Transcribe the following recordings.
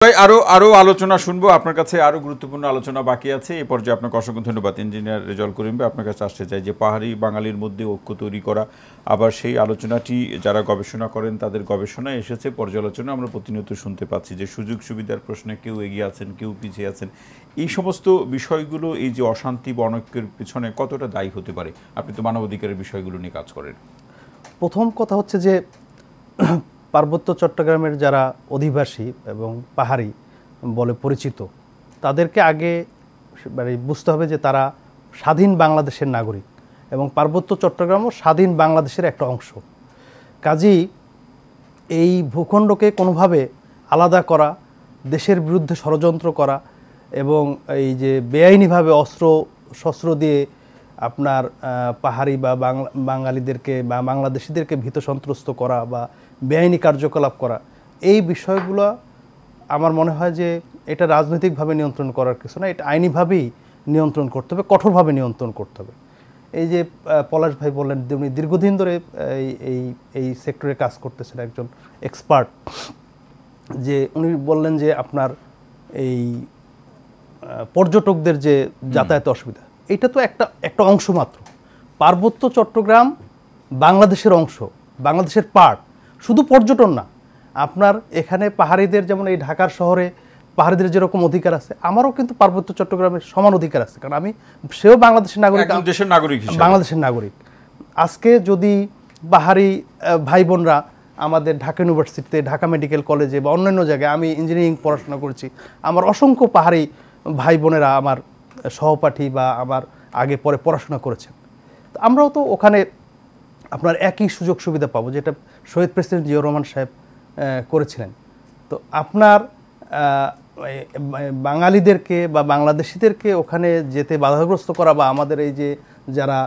ভাই আরো আরো আলোচনা শুনবো, আপনার কাছে আরো গুরুত্বপূর্ণ আলোচনা বাকি আছে। এই পর্যায়ে আপনাকে অসংখ্য ধন্যবাদ। ইঞ্জিনিয়ার রেজাউল করিম ভাই, আপনার কাছে আসতে চাই যে পাহাড়ি বাঙালির মধ্যে ঐক্য তৈরি করা, আবার সেই আলোচনাটি যারা গবেষণা করেন তাদের গবেষণায় এসেছে, পর্যালোচনা আমরা প্রতিনিয়ত শুনতে পাচ্ছি যে সুযোগ সুবিধার প্রশ্নে কেউ এগিয়ে আছেন, কেউ পিছিয়ে আছেন। এই সমস্ত বিষয়গুলো এই যে অশান্তি বা অনৈক্যের পিছনে কতটা দায়ী হতে পারে? আপনি তো মানবাধিকারের বিষয়গুলো নিয়ে কাজ করেন। প্রথম কথা হচ্ছে যে পার্বত্য চট্টগ্রামের যারা অধিবাসী এবং পাহাড়ি বলে পরিচিত, তাদেরকে আগে বুঝতে হবে যে তারা স্বাধীন বাংলাদেশের নাগরিক এবং পার্বত্য চট্টগ্রামও স্বাধীন বাংলাদেশের একটা অংশ। কাজেই এই ভূখণ্ডকে কোনোভাবে আলাদা করা, দেশের বিরুদ্ধে ষড়যন্ত্র করা এবং এই যে বেআইনিভাবে অস্ত্র শস্ত্র দিয়ে আপনার পাহাড়ি বা বাঙালিদেরকে বা বাংলাদেশিদেরকে ভীত সন্ত্রস্ত করা বা বেআইনি কার্যকলাপ করা, এই বিষয়গুলো আমার মনে হয় যে এটা রাজনৈতিকভাবে নিয়ন্ত্রণ করার কিছু না, এটা আইনিভাবেই নিয়ন্ত্রণ করতে হবে, কঠোরভাবে নিয়ন্ত্রণ করতে হবে। এই যে পলাশ ভাই বললেন, উনি দীর্ঘদিন ধরে এই সেক্টরে কাজ করতেছেন, একজন এক্সপার্ট, যে উনি বললেন যে আপনার এই পর্যটকদের যে যাতায়াতের অসুবিধা, এটা তো একটা অংশ মাত্র। পার্বত্য চট্টগ্রাম বাংলাদেশের অংশ, বাংলাদেশের পার্ট, শুধু পর্যটন না। আপনার এখানে পাহাড়িদের যেমন এই ঢাকার শহরে পাহাড়িদের যেরকম অধিকার আছে, আমারও কিন্তু পার্বত্য চট্টগ্রামের সমান অধিকার আছে, কারণ সেও বাংলাদেশের নাগরিক, বাংলাদেশের নাগরিক। আজকে যদি পাহাড়ি ভাই বোনরা আমাদের ঢাকা ইউনিভার্সিটিতে, ঢাকা মেডিকেল কলেজে বা অন্যান্য জায়গায়, আমি ইঞ্জিনিয়ারিং পড়াশোনা করেছি, আমার অসংখ্য পাহাড়ি ভাই বোনেরা আমার সহপাঠী বা আমার আগে পরে পড়াশোনা করেছেন। আমরাও তো ওখানে আপনার একই সুযোগ সুবিধা পাবো যেটা শহীদ প্রেসিডেন্ট জিয়াউর রহমান সাহেব করেছিলেন। তো আপনার বাঙালিদেরকে বা বাংলাদেশিদেরকে ওখানে যেতে বাধাগ্রস্ত করা বা আমাদের এই যে যারা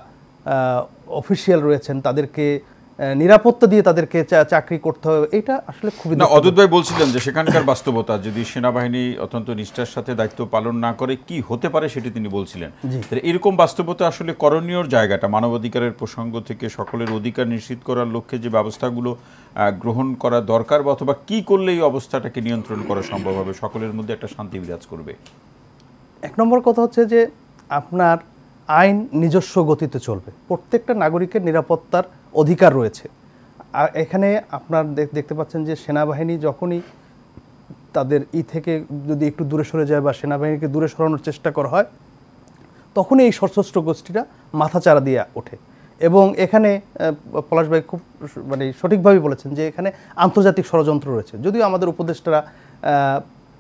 অফিসিয়াল রয়েছেন তাদেরকে নিরাপত্তা দিয়ে তাদেরকে চাকরি করতে হবে, এটা আসলে খুবই না। অদূত ভাই বলছিলেন যে সেখানকার বাস্তবতা, যদি সেনাবাহিনী অত্যন্ত নিষ্ঠার সাথে দায়িত্ব পালন না করে কি হতে পারে সেটি তিনি বলছিলেন। এরকম বাস্তবতা আসলে করণীয় জায়গাটা মানবাধিকারের প্রসঙ্গ থেকে সকলের অধিকার নিশ্চিত করার লক্ষ্যে যে ব্যবস্থাগুলো গ্রহণ করা দরকার, অথবা কি করলে এই অবস্থাটাকে নিয়ন্ত্রণ করা সম্ভব হবে, সকলের মধ্যে একটা শান্তি বিরাজ করবে। এক নম্বর কথা হচ্ছে যে আপনার আইন নিজস্ব গতিতে চলবে, প্রত্যেকটা নাগরিকের নিরাপত্তার অধিকার রয়েছে। আর এখানে আপনার দেখতে পাচ্ছেন যে সেনাবাহিনী যখনই তাদের থেকে যদি একটু দূরে সরে যায় বা সেনাবাহিনীকে দূরে সরানোর চেষ্টা করা হয়, তখনই এই সশস্ত্র গোষ্ঠীরা মাথাচাড়া দিয়ে ওঠে। এবং এখানে পলাশ ভাই খুব সঠিকভাবেই বলেছেন যে এখানে আন্তর্জাতিক ষড়যন্ত্র রয়েছে। যদিও আমাদের উপদেষ্টারা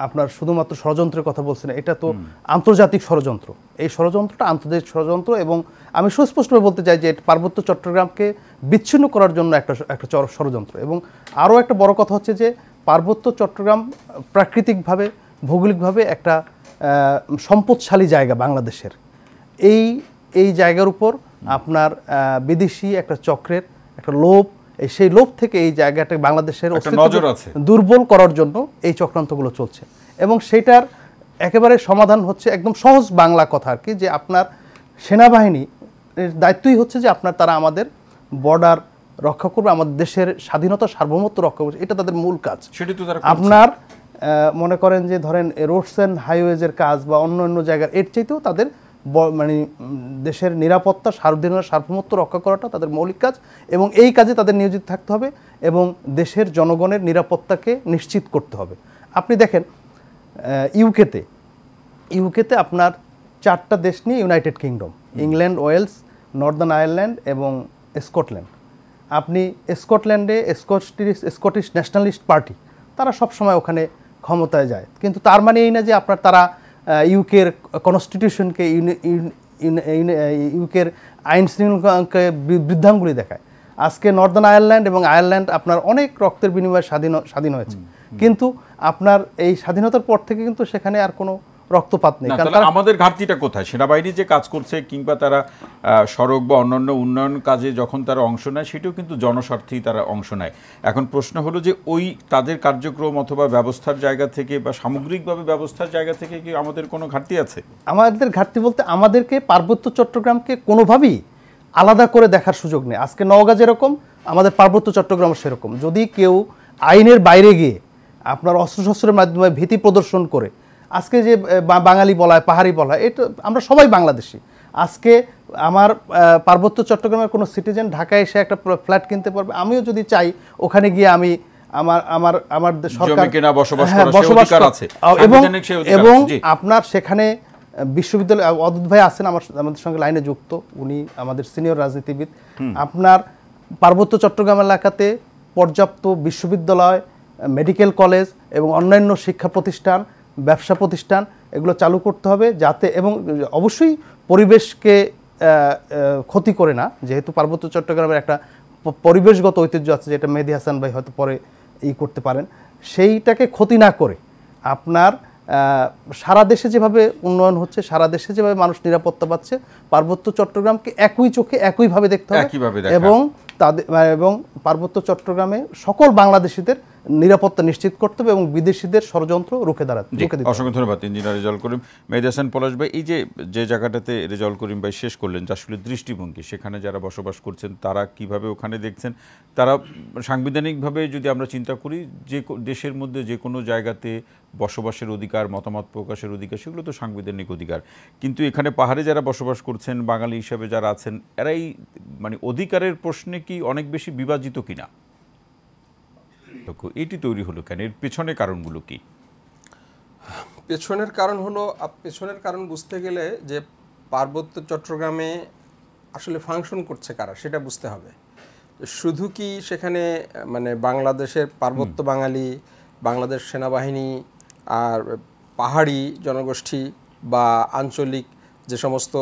আপনার শুধুমাত্র ষড়যন্ত্রের কথা বলছে না, এটা তো আন্তর্জাতিক ষড়যন্ত্র। এই ষড়যন্ত্রটা আন্তর্জাতিক ষড়যন্ত্র, এবং আমি সুস্পষ্টভাবে বলতে চাই যে পার্বত্য চট্টগ্রামকে বিচ্ছিন্ন করার জন্য একটা ষড়যন্ত্র। এবং আরও একটা বড় কথা হচ্ছে যে পার্বত্য চট্টগ্রাম প্রাকৃতিকভাবে, ভৌগোলিকভাবে একটা সম্পদশালী জায়গা বাংলাদেশের। এই জায়গার উপর আপনার বিদেশি একটা চক্রের একটা লোভ, সেই লোভ থেকে এই জায়গাটা বাংলাদেশের দুর্বল করার জন্য এই চক্রান্তগুলো চলছে। এবং সেটার একেবারে সমাধান হচ্ছে একদম সহজ বাংলা কথা আর কি, যে আপনার সেনাবাহিনীর দায়িত্বই হচ্ছে যে তারা আমাদের বর্ডার রক্ষা করবে, আমাদের দেশের স্বাধীনতা সার্বভৌমত্ব রক্ষা করবে, এটা তাদের মূল কাজ। আপনার মনে করেন যে ধরেন রোডস অ্যান্ড হাইওয়েজের কাজ বা অন্য জায়গার এর চাইতেও তাদের দেশের নিরাপত্তা, স্বাধীনতা সার্বভৌমত্ব রক্ষা করাটা তাদের মৌলিক কাজ, এবং এই কাজে তাদের নিয়োজিত থাকতে হবে এবং দেশের জনগণের নিরাপত্তাকে নিশ্চিত করতে হবে। আপনি দেখেন ইউকেতে আপনার 4টা দেশ নিয়ে United Kingdom, England, Wales, Northern Ireland এবং স্কটল্যান্ড। আপনি স্কটল্যান্ডে স্কটিশ ন্যাশনালিস্ট পার্টি, তারা সবসময় ওখানে ক্ষমতায় যায়, কিন্তু তার মানে এই না যে তারা ইউকের কনস্টিটিউশনকে, ইউকের আইন শৃঙ্খলাকে বৃদ্ধাঙ্গুলি দেখায়। আজকে নর্দার্ন আয়ারল্যান্ড এবং আয়ারল্যান্ড আপনার অনেক রক্তের বিনিময়ে স্বাধীন হয়েছে, কিন্তু আপনার এই স্বাধীনতার পর থেকে কিন্তু সেখানে আর কোনো রক্তপাত নেই। আমাদের ঘাটতিটা কোথায়? সেনাবাহিনী যে কাজ করছে কিংবা তারা সড়ক বা অন্যান্য উন্নয়ন কাজে যখন তারা অংশ নেয়, সেটাও কিন্তু জনস্বার্থেই তারা অংশ নেয়। এখন প্রশ্ন হলো যে ওই তাদের কার্যক্রম অথবা ব্যবস্থার জায়গা থেকে বা সামগ্রিকভাবে ব্যবস্থার জায়গা থেকে কি আমাদের কোনো ঘাটতি আছে? আমাদের ঘাটতি বলতে আমাদেরকে পার্বত্য চট্টগ্রামকে কোনোভাবেই আলাদা করে দেখার সুযোগ নেই। আজকে নওগাঁ যেরকম, আমাদের পার্বত্য চট্টগ্রাম সেরকম। যদি কেউ আইনের বাইরে গিয়ে আপনার অস্ত্রশস্ত্রের মাধ্যমে ভীতি প্রদর্শন করে আজকে যে বাঙালি বলা হয়, পাহাড়ি বলা হয়, এটা আমরা সবাই বাংলাদেশি। আজকে আমার পার্বত্য চট্টগ্রামের কোনো সিটিজেন ঢাকায় এসে একটা ফ্ল্যাট কিনতে পারবে, আমিও যদি চাই ওখানে গিয়ে আমি আমার সরকার বসবাস আছে এবং আপনার সেখানে বিশ্ববিদ্যালয় অদ্ভুত ভাই আছেন আমাদের সঙ্গে লাইনে যুক্ত, উনি আমাদের সিনিয়র রাজনীতিবিদ। আপনার পার্বত্য চট্টগ্রাম এলাকাতে পর্যাপ্ত বিশ্ববিদ্যালয়, মেডিকেল কলেজ এবং অন্যান্য শিক্ষা প্রতিষ্ঠান, ব্যবসা প্রতিষ্ঠান এগুলো চালু করতে হবে, যাতে এবং অবশ্যই পরিবেশকে ক্ষতি করে না, যেহেতু পার্বত্য চট্টগ্রামের একটা পরিবেশগত ঐতিহ্য আছে, যেটা মেহেদী হাসান ভাই হয়তো পরে করতে পারেন, সেইটাকে ক্ষতি না করে আপনার সারা দেশে যেভাবে উন্নয়ন হচ্ছে, সারা দেশে যেভাবে মানুষ নিরাপত্তা পাচ্ছে, পার্বত্য চট্টগ্রামকে একই চোখে একইভাবে দেখতে হবে এবং পার্বত্য চট্টগ্রামে সকল বাংলাদেশিদের নিরাপত্তা নিশ্চিত করতে হবে এবং বিদেশিদের ষড়যন্ত্র রুখে দিতে হবে। অসংখ্য ধন্যবাদ ইঞ্জিনিয়ার রেজাউল করিম। মেহেদী হাসান পলাশ ভাই, এই যে জায়গাটাতে রেজাউল করিম ভাই শেষ করলেন, যে আসলে দৃষ্টিভঙ্গি, সেখানে যারা বসবাস করছেন তারা কিভাবে ওখানে দেখছেন, তারা সাংবিধানিকভাবে যদি আমরা চিন্তা করি, যে দেশের মধ্যে যে কোনো জায়গাতে বসবাসের অধিকার, মতামত প্রকাশের অধিকার, সেগুলো তো সাংবিধানিক অধিকার। কিন্তু এখানে পাহাড়ে যারা বসবাস করছেন, বাঙালি হিসাবে যারা আছেন, এরাই মানে অধিকারের প্রশ্নে কি অনেক বেশি বিভাজিত কিনা? এটি তৈরি হলো কেন? এর পেছনের কারণগুলো কি? পেছনের কারণ বুঝতে গেলে যে পার্বত্য চট্টগ্রামে আসলে ফাংশন করছে কারা সেটা বুঝতে হবে। শুধু কি সেখানে মানে বাংলাদেশের পার্বত্য বাঙালি, বাংলাদেশ সেনাবাহিনী আর পাহাড়ি জনগোষ্ঠী বা আঞ্চলিক যে সমস্ত